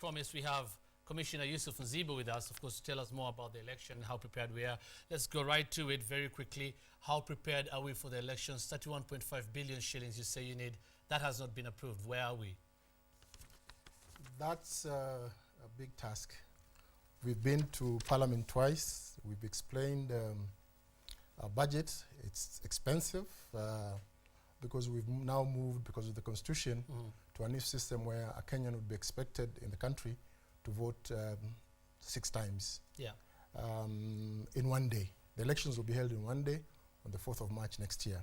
promised, we have Commissioner Yusuf Nzivo with us, of course, to tell us more about the election and how prepared we are. Let's go right to it very quickly. How prepared are we for the elections? 31.5 billion shillings you say you need. That has not been approved. Where are we? That's a big task. We've been to Parliament twice. We've explained our budget. It's expensive because we've now moved, because of the Constitution, to a new system where a Kenyan would be expected in the country to vote 6 times in one day. The elections will be held in one day on the 4th of March next year.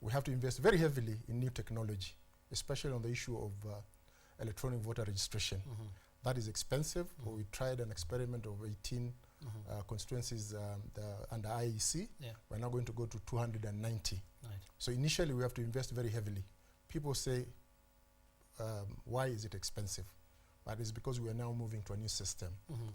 We have to invest very heavily in new technology, especially on the issue of electronic voter registration. That is expensive. We tried an experiment of 18 constituencies under IEBC. We're now going to go to 290. So initially we have to invest very heavily. People say, why is it expensive? But it's because we are now moving to a new system,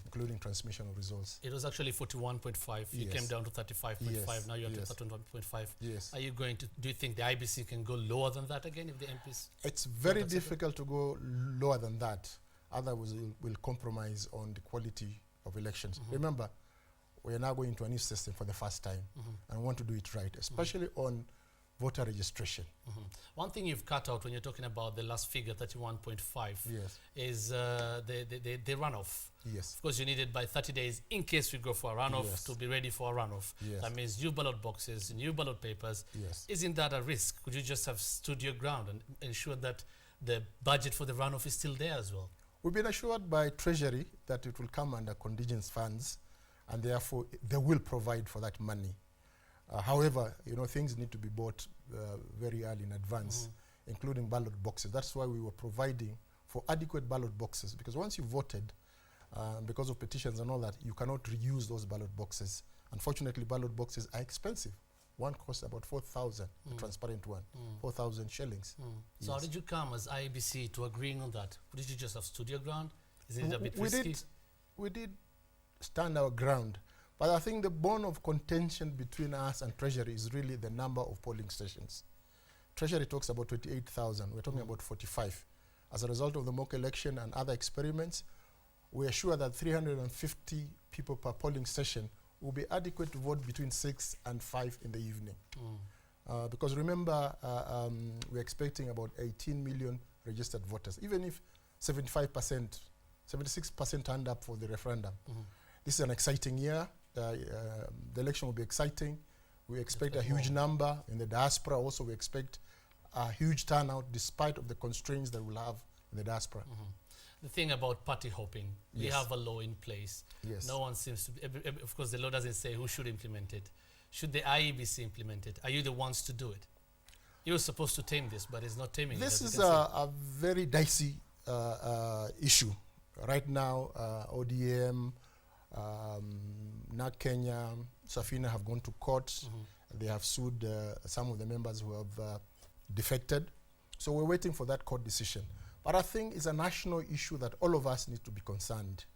including transmission of results. It was actually 41.5. You came down to 35.5. Now you're at 31.5. Yes. Are you going to, do you think the IEBC can go lower than that again if the MPs? It's very difficult to go lower than that. Otherwise, we'll compromise on the quality of elections. Remember, we are now going to a new system for the first time, and we want to do it right, especially on voter registration. One thing you've cut out when you're talking about the last figure, 31.5, is the runoff. Of course, you need it by 30 days in case we go for a runoff to be ready for a runoff. That means new ballot boxes, new ballot papers. Isn't that a risk? Could you just have stood your ground and ensure that the budget for the runoff is still there as well? We've been assured by Treasury that it will come under contingent funds, and therefore they will provide for that money. However, you know, things need to be bought very early in advance, including ballot boxes. That's why we were providing for adequate ballot boxes, because once you voted, because of petitions and all that, you cannot reuse those ballot boxes. Unfortunately, ballot boxes are expensive. One costs about 4,000, the transparent one, 4,000 shillings. So how did you come as IEBC to agreeing on that? Did you just have stood your ground? Is it a bit risky? We did stand our ground. But I think the bone of contention between us and Treasury is really the number of polling stations. Treasury talks about 28,000. We're talking about 45. As a result of the mock election and other experiments, we are sure that 350 people per polling station will be adequate to vote between 6 and 5 in the evening. Because remember, we're expecting about 18 million registered voters. Even if 75%, 76% turned up for the referendum. This is an exciting year. The election will be exciting. We expect a huge number. In the diaspora also we expect a huge turnout despite of the constraints that we'll have in the diaspora. The thing about party hopping, we have a law in place. No one seems to be, of course the law doesn't say who should implement it. Should the IEBC implement it? Are you the ones to do it? You're supposed to tame this, but it's not taming. This is a very dicey issue. Right now, ODM, NAC Kenya, Safina have gone to court. They have sued some of the members who have defected. So we're waiting for that court decision. But I think it's a national issue that all of us need to be concerned.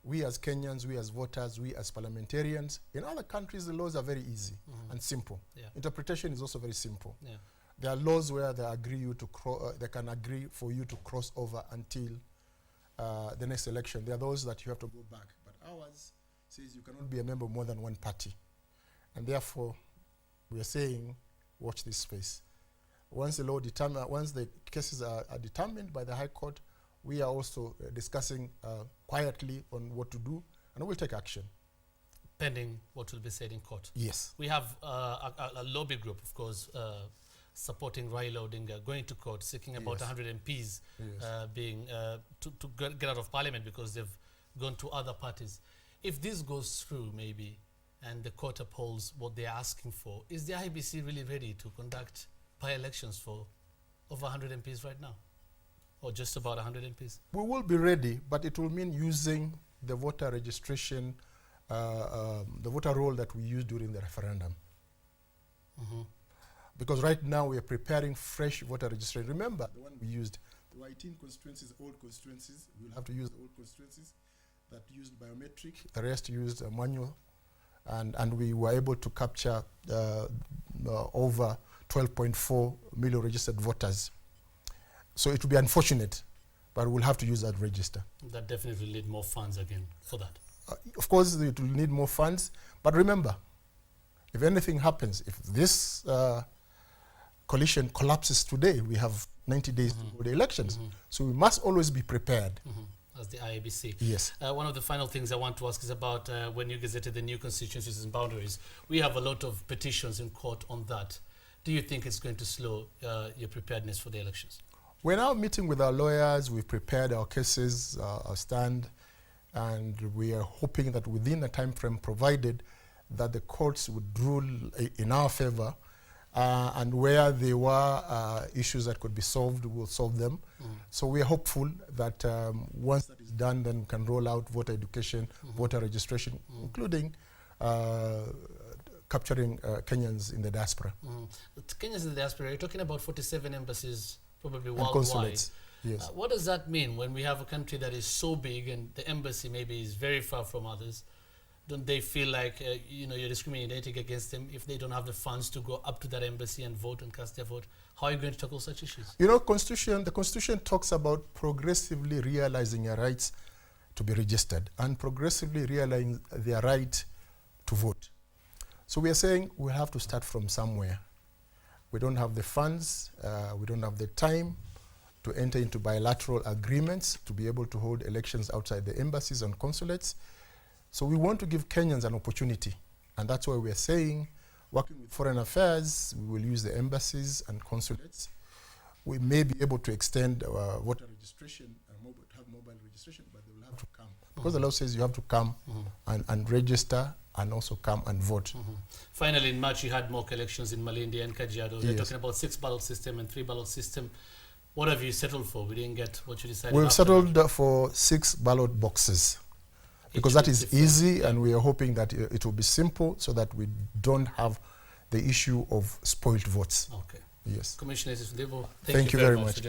We as Kenyans, we as voters, we as parliamentarians. In other countries, the laws are very easy and simple. Interpretation is also very simple. There are laws where they agree you to they can agree for you to cross over until the next election. There are those that you have to go back. But ours says you cannot be a member of more than one party. And therefore, we are saying, watch this space. Once the law once the cases are determined by the High Court, we are also discussing quietly on what to do, and we'll take action. Pending what will be said in court. Yes. We have a lobby group, of course, supporting Raila Odinga, going to court, seeking about 100 MPs being to get out of parliament because they've gone to other parties. If this goes through, maybe, and the court upholds what they're asking for, is the IEBC really ready to conduct by-elections for over 100 MPs right now? Or just about 100 MPs? We will be ready, but it will mean using the voter registration, the voter roll that we used during the referendum. Because right now we are preparing fresh voter registration. Remember, the one we used, there were 18 constituencies, old constituencies. We'll have to use the old constituencies that used biometric. The rest used manual. And we were able to capture over 12.4 million registered voters. So it would be unfortunate but we'll have to use that register. That definitely will need more funds again for that. Of course, it will need more funds, but remember, if anything happens, if this coalition collapses today, we have 90 days to hold the elections. So we must always be prepared. As the IEBC. Yes. One of the final things I want to ask is about when you gazetted the new constituencies and boundaries. We have a lot of petitions in court on that. Do you think it's going to slow your preparedness for the elections? We're now meeting with our lawyers. We've prepared our cases, our stand, and we are hoping that within a time frame provided that the courts would rule in our favor, and where there were issues that could be solved, we'll solve them. So we are hopeful that once that is done, then we can roll out voter education, voter registration, including capturing Kenyans in the diaspora. Kenyans in the diaspora, you're talking about 47 embassies, probably And worldwide. consulates, yes. What does that mean when we have a country that is so big and the embassy maybe is very far from others? Don't they feel like you're discriminating against them if they don't have the funds to go up to that embassy and vote and cast their vote? How are you going to tackle such issues? You know, the Constitution talks about progressively realizing your rights to be registered and progressively realizing their right to vote. So we are saying we have to start from somewhere. We don't have the funds, we don't have the time to enter into bilateral agreements to be able to hold elections outside the embassies and consulates. So we want to give Kenyans an opportunity, and that's why we are saying, working with Foreign Affairs, we will use the embassies and consulates. We may be able to extend voter registration, have mobile registration, but they will have to come. Because the law says you have to come and register and also come and vote. Finally, in March, you had mock elections in Malindi and Kajiado. You're talking about 6-ballot system and 3-ballot system. What have you settled for? We didn't get what you decided. We've settled for 6 ballot boxes, because that is easy, and we are hoping that it will be simple so that we don't have the issue of spoiled votes. Okay. Yes. Commissioner Yusuf Nzivo, thank you very much.